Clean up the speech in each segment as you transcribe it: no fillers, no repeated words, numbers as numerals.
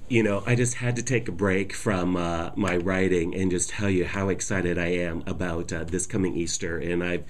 I just had to take a break from my writing and just tell you how excited I am about this coming Easter. And I've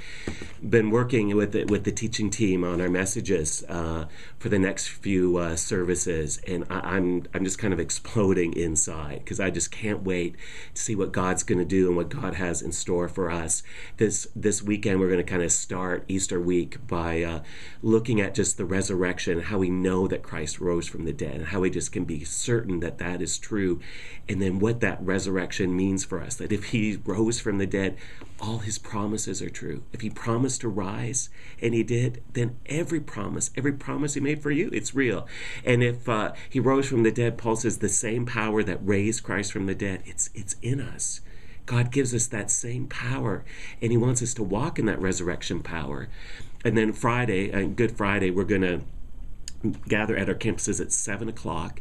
been working with the teaching team on our messages for the next few services, and I'm just kind of exploding inside because I just can't wait to see what God's going to do and what God has in store for us. This weekend we're going to kind of start Easter week by looking at just the resurrection, how we know that Christ rose from the dead, and how we just can be certain that that is true, and then what that resurrection means for us, that if he rose from the dead, all his promises are true. If he promised to rise and he did, then every promise he made for you, it's real. And if he rose from the dead, Paul says the same power that raised Christ from the dead, it's in us. God gives us that same power, and he wants us to walk in that resurrection power. And then Friday, Good Friday, we're going to gather at our campuses at 7 o'clock,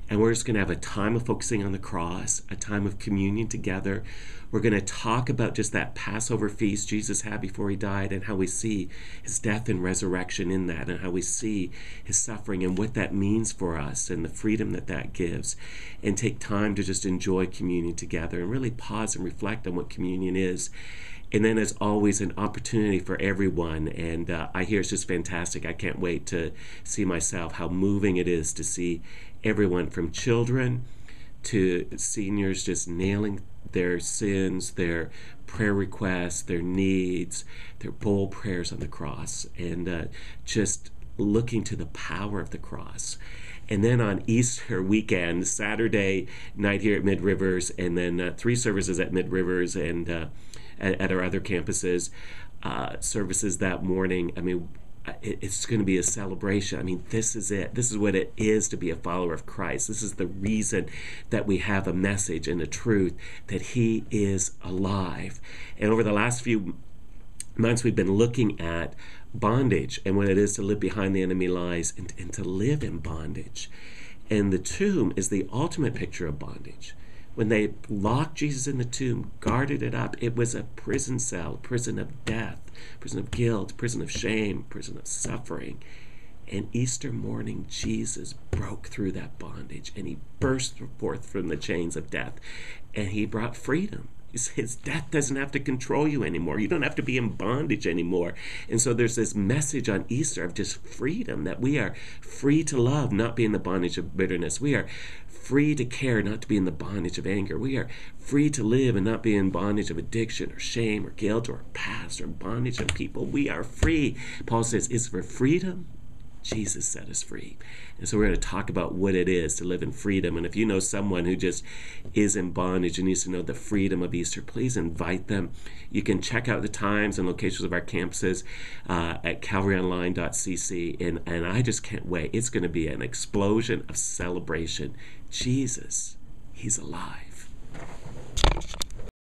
and we're just going to have a time of focusing on the cross, a time of communion together. We're going to talk about just that Passover feast Jesus had before he died, and how we see his death and resurrection in that, and how we see his suffering and what that means for us and the freedom that that gives, and take time to just enjoy communion together and really pause and reflect on what communion is. And then, as always, an opportunity for everyone. And I hear it's just fantastic. I can't wait to see myself how moving it is to see everyone from children to seniors just nailing their sins, their prayer requests, their needs, their bold prayers on the cross, and just looking to the power of the cross. And then on Easter weekend, Saturday night here at Mid Rivers, and then 3 services at Mid Rivers and at our other campuses, services that morning. I mean, it's going to be a celebration. I mean, this is it. This is what it is to be a follower of Christ. This is the reason that we have a message and a truth that he is alive. And over the last few months, we've been looking at bondage and what it is to live behind the enemy lies, and to live in bondage. And the tomb is the ultimate picture of bondage. When they locked Jesus in the tomb, guarded it up, it was a prison cell, prison of death, prison of guilt, prison of shame, prison of suffering. And Easter morning, Jesus broke through that bondage, and he burst forth from the chains of death, and he brought freedom. His death doesn't have to control you anymore. You don't have to be in bondage anymore. And so there's this message on Easter of just freedom, that we are free to love, not be in the bondage of bitterness. We are free to care, not to be in the bondage of anger. We are free to live and not be in bondage of addiction or shame or guilt or past or bondage of people. We are free. Paul says it's for freedom Jesus set us free. And so we're going to talk about what it is to live in freedom. And if you know someone who just is in bondage and needs to know the freedom of Easter, please invite them. You can check out the times and locations of our campuses at calvaryonline.cc. And I just can't wait. It's going to be an explosion of celebration. Jesus, he's alive.